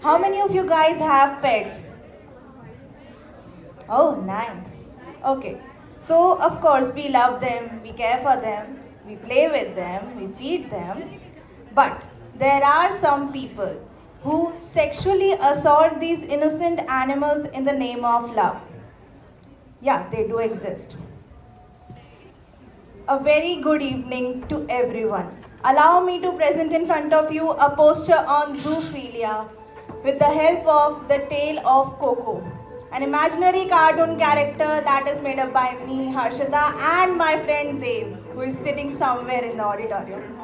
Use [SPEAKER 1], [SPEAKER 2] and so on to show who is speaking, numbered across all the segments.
[SPEAKER 1] How many of you guys have pets? Oh, nice. Okay. So, of course, we love them, we care for them, we play with them, we feed them. But there are some people who sexually assault these innocent animals in the name of love. Yeah, they do exist. A very good evening to everyone. Allow me to present in front of you a poster on zoophilia with the help of the tale of Koko, an imaginary cartoon character that is made up by me, Harshita, and my friend Dev, who is sitting somewhere in the auditorium.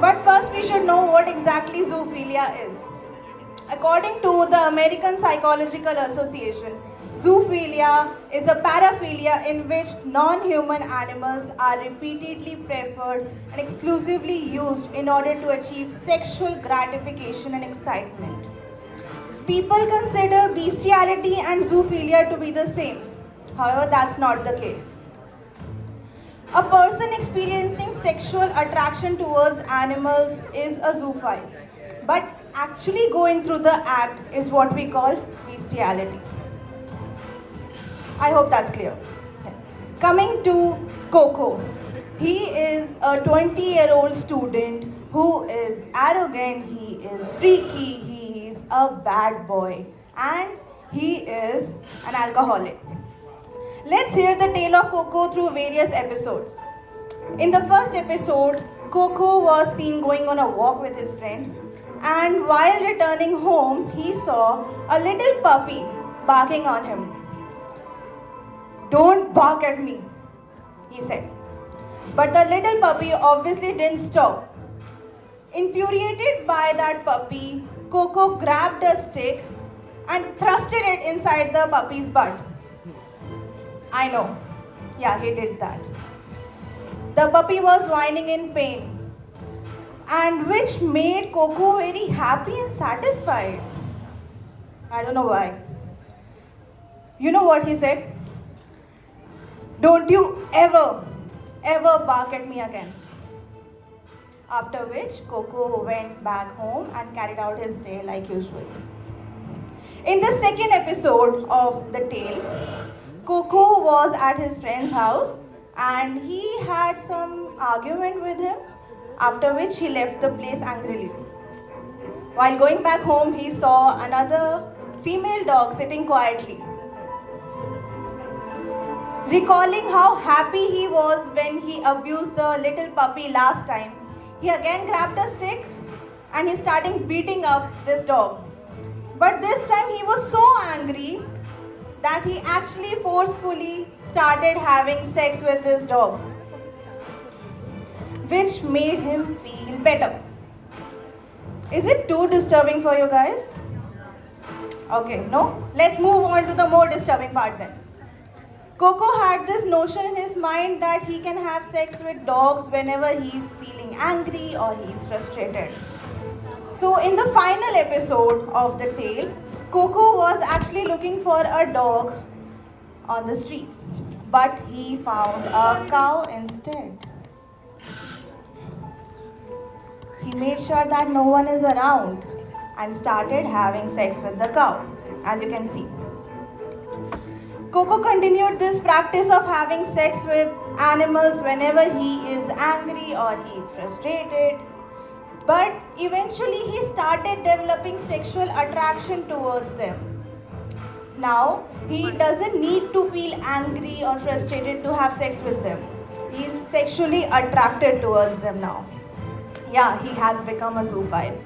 [SPEAKER 1] But first, we should know what exactly zoophilia is. According to the American Psychological Association, zoophilia is a paraphilia in which non-human animals are repeatedly preferred and exclusively used in order to achieve sexual gratification and excitement. People consider bestiality and zoophilia to be the same. However, that's not the case. A person experiencing sexual attraction towards animals is a zoophile, but actually going through the act is what we call bestiality. I hope that's clear. Yeah. Coming to Koko. He is a 20-year-old student who is arrogant, he is freaky, he is a bad boy, and he is an alcoholic. Let's hear the tale of Koko through various episodes. In the first episode, Koko was seen going on a walk with his friend, and while returning home, he saw a little puppy barking on him. "Don't bark at me," he said. But the little puppy obviously didn't stop. Infuriated by that puppy, Koko grabbed a stick and thrusted it inside the puppy's butt. I know. Yeah, he did that. The puppy was whining in pain, and which made Koko very happy and satisfied. I don't know why. You know what he said? "Don't you ever bark at me again." After which, Koko went back home and carried out his day like usual. In the second episode of the tale, Koko was at his friend's house and he had some argument with him, after which he left the place angrily. While going back home, he saw another female dog sitting quietly. Recalling how happy he was when he abused the little puppy last time, he again grabbed a stick and he started beating up this dog. But this time he was so angry that he actually forcefully started having sex with this dog, which made him feel better. Is it too disturbing for you guys? Okay, no? Let's move on to the more disturbing part then. Koko had this notion in his mind that he can have sex with dogs whenever he is feeling angry or he is frustrated. So in the final episode of the tale, Koko was actually looking for a dog on the streets, but he found a cow instead. He made sure that no one is around and started having sex with the cow, as you can see. Koko continued this practice of having sex with animals whenever he is angry or he is frustrated. But eventually he started developing sexual attraction towards them. Now he doesn't need to feel angry or frustrated to have sex with them. He is sexually attracted towards them now. Yeah, he has become a zoophile.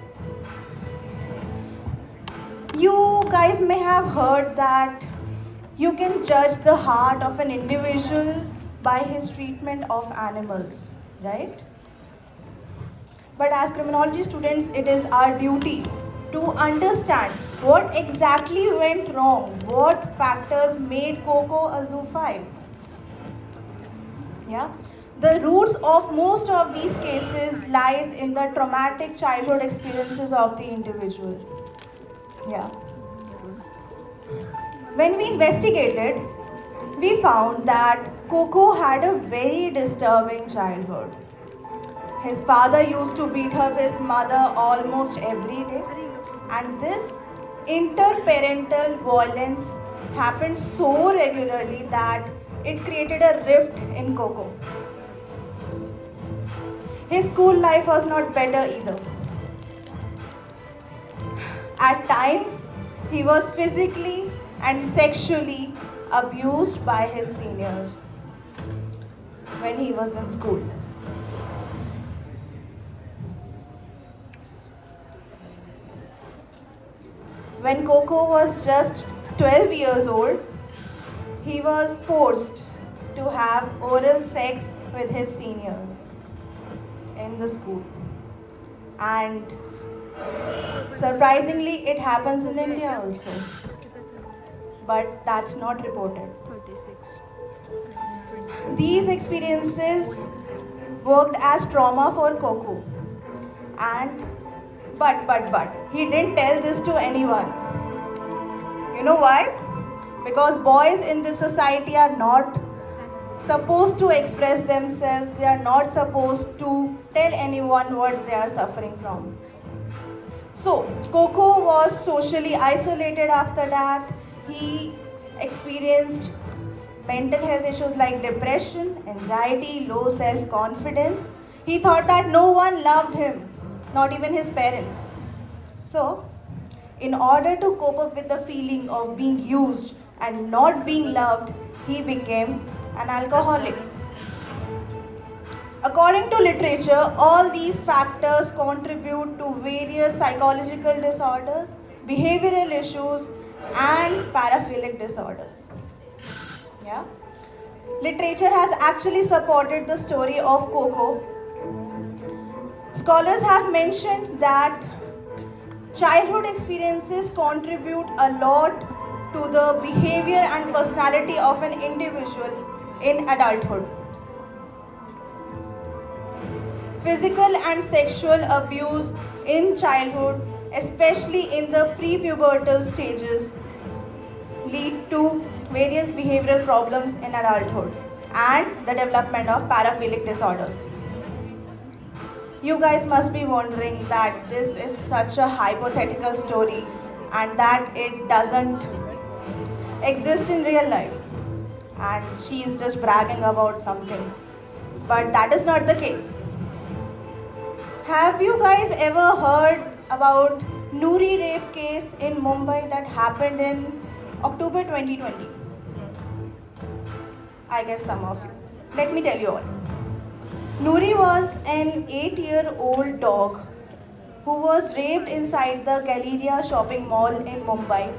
[SPEAKER 1] You guys may have heard that you can judge the heart of an individual by his treatment of animals, right? But as criminology students, it is our duty to understand what exactly went wrong, what factors made Koko a zoophile. Yeah? The roots of most of these cases lies in the traumatic childhood experiences of the individual. Yeah. When we investigated, we found that Koko had a very disturbing childhood. His father used to beat up his mother almost every day. And this interparental violence happened so regularly that it created a rift in Koko. His school life was not better either. At times, he was physically and sexually abused by his seniors when he was in school. When Koko was just 12 years old, he was forced to have oral sex with his seniors in the school. And surprisingly, it happens in India also. But that's not reported. These experiences worked as trauma for Koko. And but he didn't tell this to anyone. You know why? Because boys in this society are not supposed to express themselves. They are not supposed to tell anyone what they are suffering from. So Koko was socially isolated after that. He experienced mental health issues like depression, anxiety, low self-confidence. He thought that no one loved him, not even his parents. So, in order to cope up with the feeling of being used and not being loved, he became an alcoholic. According to literature, all these factors contribute to various psychological disorders, behavioral issues, and paraphilic disorders. Yeah? Literature has actually supported the story of Koko. Scholars have mentioned that childhood experiences contribute a lot to the behavior and personality of an individual in adulthood. Physical and sexual abuse in childhood, especially in the prepubertal stages, lead to various behavioral problems in adulthood and the development of paraphilic disorders. You guys must be wondering that this is such a hypothetical story and that it doesn't exist in real life and she's just bragging about something. But that is not the case. Have you guys ever heard about Noorie rape case in Mumbai that happened in October 2020?
[SPEAKER 2] Yes.
[SPEAKER 1] I guess some of you. Let me tell you all. Noorie was an 8-year-old dog who was raped inside the Galleria shopping mall in Mumbai,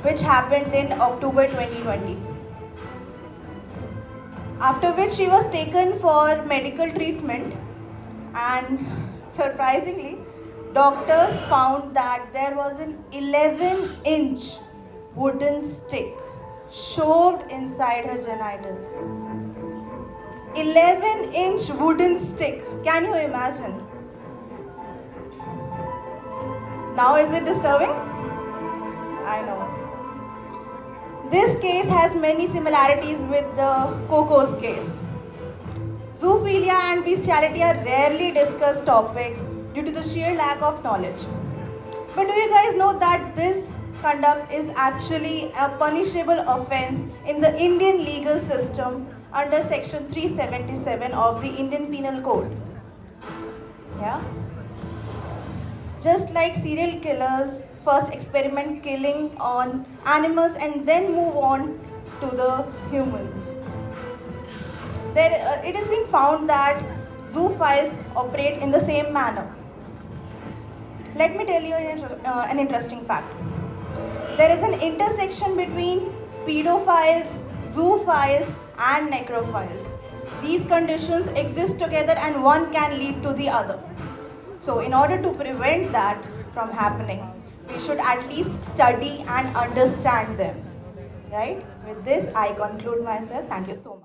[SPEAKER 1] which happened in October 2020. After which she was taken for medical treatment, and surprisingly, doctors found that there was an 11-inch wooden stick shoved inside her genitals. 11-inch wooden stick. Can you imagine? Now is it disturbing? I know. This case has many similarities with the Koko's case. Zoophilia and bestiality are rarely discussed topics due to the sheer lack of knowledge. But do you guys know that this conduct is actually a punishable offense in the Indian legal system under section 377 of the Indian Penal Code? Yeah? Just like serial killers first experiment killing on animals and then move on to the humans. It has been found that zoophiles operate in the same manner. Let me tell you an interesting fact. There is an intersection between pedophiles, zoophiles, and necrophiles. These conditions exist together and one can lead to the other. So in order to prevent that from happening, we should at least study and understand them. Right? With this, I conclude myself. Thank you so much.